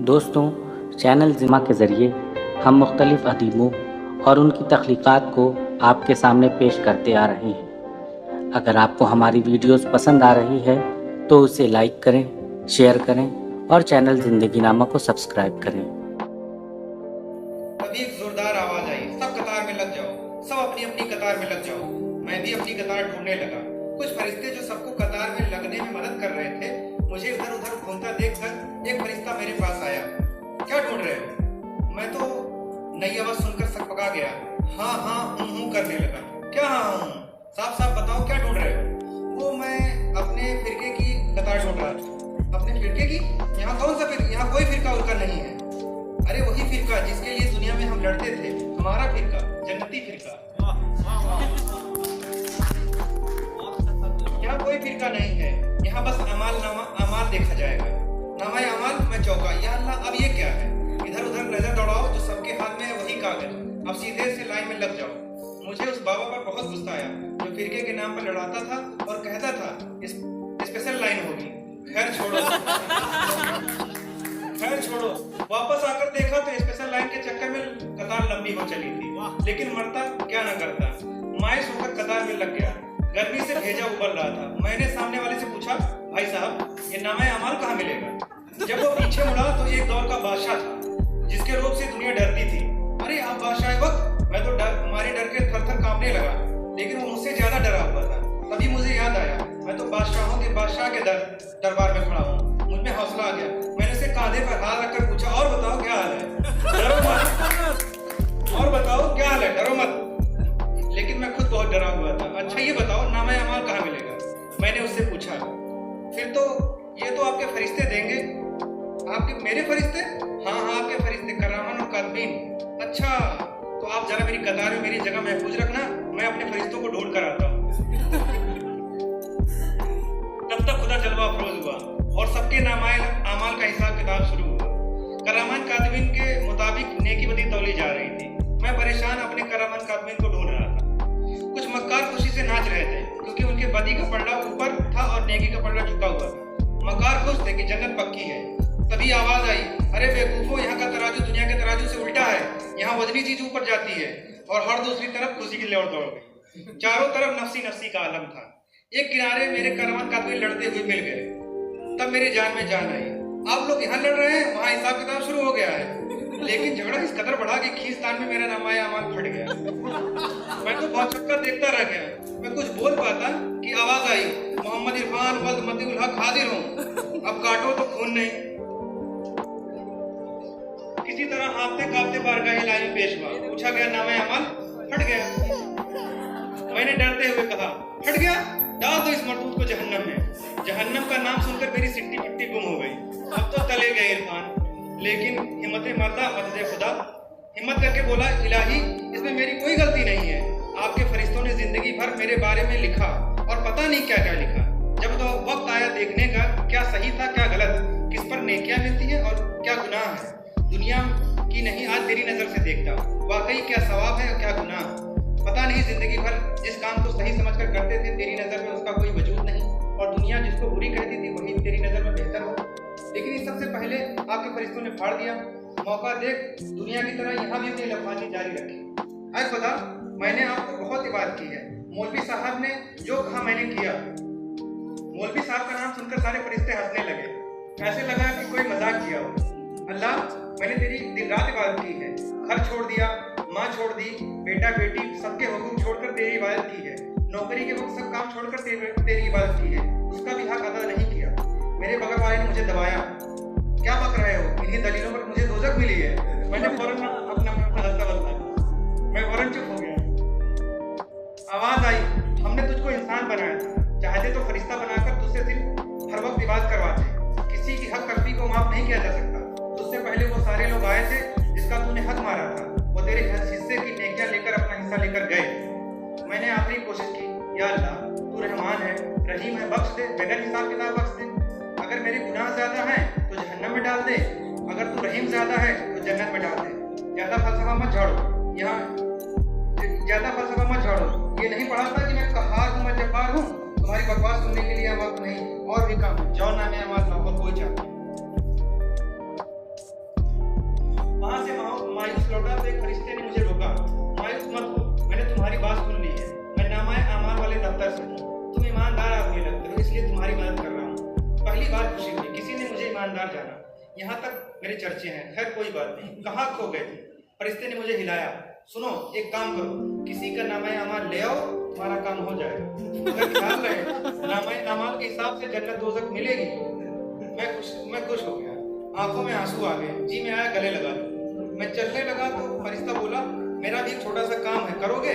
दोस्तों, चैनल ज़िमा के ज़रिए हम मुख्तलिफ़ अदीबों और उनकी तख्लीक़ात को आपके सामने पेश करते आ रहे हैं। अगर आपको हमारी वीडियोस पसंद आ रही है तो उसे लाइक करें, शेयर करें और चैनल ज़िंदगी नामा को सब्सक्राइब करें। तभी एक जोरदार आवाज आई, सब कतार में लग जाओ, सब अपनी अपनी कतार में लग जाओ। मैं भी अपनी कतार ढूंढने लगा। कुछ फरिश्ते जो सबको कतार में लगने में मदद कर रहे थे, मुझे इधर उधर घूमता देखकर एक फरिश्ता मेरे पास आया। क्या ढूंढ रहे हो? मैं तो नई आवाज सुनकर सकपका गया। हाँ हाँ हूँ करने लगा। क्या हाँ हूँ? साफ साफ बताओ क्या ढूंढ रहे हो? वो मैं अपने फिरके की कतार ढूंढ रहा था। अपने फिरके की? यहाँ कौन सा फिरका? यहाँ कोई फिरका उरका नहीं है। अरे वही फिरका जिसके लिए दुनिया में हम लड़ते थे, हमारा फिरका, जन्नती फिरका। यहाँ कोई फिरका नहीं है, यहाँ बस अमाल देखा जाएगा। नामा अमाल में चौका। या अल्लाह, अब ये क्या है? इधर उधर नजर दौड़ाओ, जो सबके हाथ में है वही कागज। अब सीधे से लाइन में लग जाओ। मुझे उस बाबा पर बहुत गुस्सा आया जो फिरके के नाम पर लड़ाता था और कहता था स्पेशल लाइन होगी। खैर छोड़ो। वापस आकर देखा तो स्पेशल लाइन के चक्कर में कतार लंबी हो चली थी, लेकिन मरता क्या न करता। मायूस होकर कतार में लग गया। गर्मी से भेजा उबल रहा था। मैंने सामने वाले से पूछा, भाई साहब ये नामा अमाल कहाँ मिलेगा? जब वो पीछे मुड़ा तो एक दौर का बादशाह था जिसके रूप से दुनिया डरती थी। अरे आप बादशाह वक्त? मैं तो हमारे डर के थर थर कांपने लगा, लेकिन वो मुझसे ज्यादा डरा हुआ था। तभी मुझे याद आया, मैं तो बादशाहों के बादशाह के दरबार में खड़ा हूँ। मुझ में हौसला आ गया। मैंने उसे कांधे पर हाथ रखकर पूछा, और बताओ क्या हाल है? डरो मत। और बताओ क्या हाल है? डरो मत। लेकिन मैं खुद बहुत डरा हुआ था। अच्छा ये बताओ नामा अमाल कहाँ मिलेगा? मैंने उससे पूछा। फिर तो ये तो आपके फरिश्ते देंगे। आपके? मेरे फरिश्ते? हाँ आपके फरिश्ते, करामन और कातबीन। अच्छा तो आप जरा मेरी कतार में मेरी जगह महफूज रखना, मैं अपने फरिश्तों को ढूंढ कर आता हूँ। तब तक खुदा जलवा अफरोज हुआ और सबके नामाए अमाल का हिसाब किताब शुरू हुआ। करामन कातबीन के मुताबिक नेकी बदी तौली जा रही थी। मैं परेशान अपने करामन कातबीन को ढूंढ रहा था। कुछ मक्कार खुशी से नाच रहे थे क्योंकि उनके बदी का पलड़ा ऊपर था और नेकी का पलड़ा झुका हुआ था। मक्कार खुश थे कि जन्नत पक्की है। तभी आवाज आई, अरे बेवकूफो, यहाँ का तराजू दुनिया के तराजू से उल्टा है। यहाँ वजनी चीज ऊपर जाती है। और हर दूसरी तरफ खुशी की लौट दौड़ गई। चारों तरफ नफसी नफसी का आलम था। एक किनारे मेरे करामन कातबीन लड़ते हुए मिल गए। तब मेरी जान में जान आई। आप लोग यहाँ लड़ रहे हैं, वहाँ हिसाब किताब शुरू हो गया है। लेकिन झगड़ा इस कदर बढ़ा कि खींचतान में मेरा नामाए अमाल फट गया। मैं तो बहुत चक्का देखता रह गया। मैं कुछ बोल पाता कि आवाज आई, मोहम्मद इरफान वल्द मतीउल हक हाजिर हूँ, अब काटो तो खून नहीं। किसी तरह हाँफते कांपते बारगाह इलाही में पेश हुआ। पूछा गया नामाए अमाल? फट गया। मैंने डरते हुए कहा, फट गया? डाल दो इस मरदूद को जहन्नम में। जहन्नम का नाम सुनकर मेरी सिट्टी पिट्टी गुम हो गई। अब तो तले गए इरफान। लेकिन हिम्मत मर्दा मदद खुदा। हिम्मत करके बोला, इलाही इसमें मेरी कोई गलती नहीं है। आपके फरिश्तों ने जिंदगी भर मेरे बारे में लिखा और पता नहीं क्या क्या लिखा। जब तो वक्त आया देखने का क्या सही था क्या गलत, किस पर नेकियां मिलती है और क्या गुनाह है, दुनिया की नहीं आज तेरी नजर से देखता वाकई क्या सवाब है और क्या गुनाह। पता नहीं जिंदगी भर जिस काम को सही समझकर करते थे तेरी नजर में उसका कोई वजूद नहीं, और दुनिया जिसको बुरी कहती थी वही तेरी नजर में बेहतर हो। लेकिन इस सबसे पहले आपके फरिश्तों ने फाड़ दिया। मौका देख दुनिया की तरह यहाँ भी अपनी लफानी जारी रखी। ऐ खुदा, मैंने आपको बहुत इबादत की है। मौलवी साहब ने जो कहा मैंने किया। मौलवी साहब का नाम सुनकर सारे फरिश्ते हंसने लगे। ऐसे लगा कि कोई मजाक किया हो। अल्लाह, मैंने तेरी दिन रात इबादत की है। घर छोड़ दिया, माँ छोड़ दी, बेटा बेटी सबके हुक्म छोड़कर तेरी इबादत की है। नौकरी के वक्त सब काम छोड़कर तेरी इबादत की है। उसका भी हक अदा नहीं किया। मेरे बगल वाले ने मुझे दबाया। क्या बक रहे हो? इन्हीं दलीलों पर मुझे दोजख मिली है। मैंने फौरन अपना हल्का बताया। मैं फौरन चुप हो गया। आवाज आई, हमने तुझको इंसान बनाया था, चाहते तो फरिश्ता बनाकर तुझसे सिर्फ हर वक्त इबादत करवाते। किसी की हक तलफी को माफ नहीं किया जा सकता। तुझसे पहले वो सारे लोग आए थे जिसका तूने हक मारा था। वो तेरे हिस्से की नेकियां लेकर अपना हिस्सा लेकर गए। मैंने आखिरी कोशिश की, या अल्लाह तू रहमान है, रहीम है, बख्श दे, बगैर हिसाब किताब बख्श दे। अगर मेरे गुनाह ज्यादा हैं तो जहन्नम में डाल दे, अगर तू रहीम ज्यादा है तो जन्नत में डाल दे। ज्यादा फलसफा मत झाड़ो। ये नहीं पढ़ा था कि मैं कहार हूँ, मैं जब्बार हूँ। तुम्हारी बकवास सुनने के लिए वक्त नहीं, और भी काम। जाओ नामे आवाज लाओ, कोई चाहता। इसलिए तुम्हारी मदद कर रहा हूँ। पहली बार खुशी हुई, किसी ने मुझे ईमानदार जाना। यहाँ तक मेरे चर्चे हैं। खैर कोई बात नहीं, कहाँ खो गए थे? फरिश्ते ने मुझे हिलाया। सुनो, एक काम करो, किसी का नामा अमाल ले आओ, तुम्हारा काम हो जाएगा। अगर ख्याल रहे नामा अमाल के हिसाब से जन्नत दोज़ख मिलेगी। मैं खुश हो गया, आंखों में आंसू आ गए, जी में आया गले लगा। मैं चलने लगा तो फरिश्ता बोला, मेरा भी एक छोटा सा काम है, करोगे?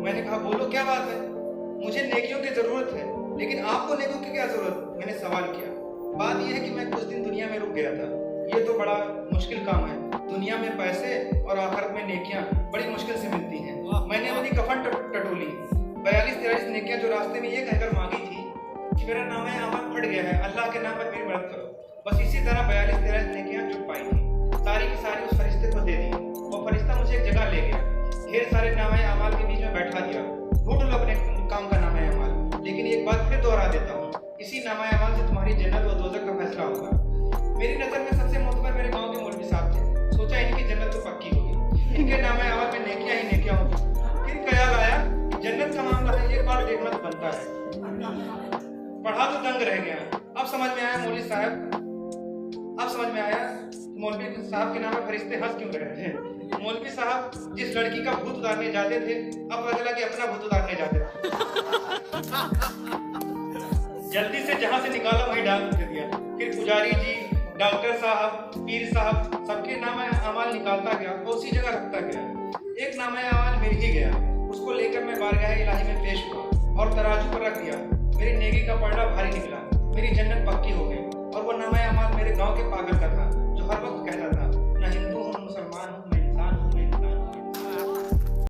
मैंने कहा, बोलो क्या बात है? मुझे नेकियों की जरूरत है, लेकिन आपको नेकियों की क्या जरूरत? मैंने सवाल किया। बात यह है कि मैं कुछ दिन दुनिया में रुक गया था। ये तो बड़ा मुश्किल काम है। दुनिया में पैसे और आखिरत में नेकियां बड़ी मुश्किल से मिलती हैं। मैंने अपनी कफन टटोली, 42-43 नेकियां जो रास्ते में ये कहकर मांगी थी कि मेरा नाम है अमल फट गया है, अल्लाह के नाम पर मेरी मदद करो। बस इसी तरह 42-43 नेकियां जुट पाई थी। सारी की सारी उस फरिश्ते को दे दी। वो फरिश्ता मुझे एक जगह ले गया, ढेर सारे नाम अमाल के बीच में बैठा दिया। ढूंढ लो अपने काम का नाम अमाल, लेकिन एक बात फिर दोहरा देता हूँ, इसी नाम अमाल से तुम्हारी जन्नत व दोज़ख का फैसला होगा। मेरी नज़र में सबसे मोतबर मेरे गांव के मौलवी साहब थे। सोचा इनकी जन्नत तो पक्की होगी, इनके नाम अमाल में नेकियां ही नेकियां होगी। फिर ख्याल आया कि जन्नत का मामला है, एक बार देखना तो बनता है। पढ़ा तो दंग रह गया। अब समझ में आया मौलवी साहब के नाम में फरिश्ते हंस क्यों रहे थे। मौलवी साहब जिस लड़की का भूत उतारने जाते थे, अब पता चला कि अपना भूत उतारने जाते थे। जल्दी से जहां से निकाला वहीं डाल दिया। फिर पुजारी जी, डॉक्टर साहब, पीर साहब, सबके नाम अमाल निकालता गया और उसी जगह रखता गया। एक नाम अमाल मिल ही गया, उसको लेकर मैं बारगाह इलाही में पेश हुआ और तराजू पर रख दिया। मेरी नेकी का पलड़ा भारी निकला, मेरी जन्नत पक्की हो गई और वो नाम अमाल मेरे गांव के पागल का था।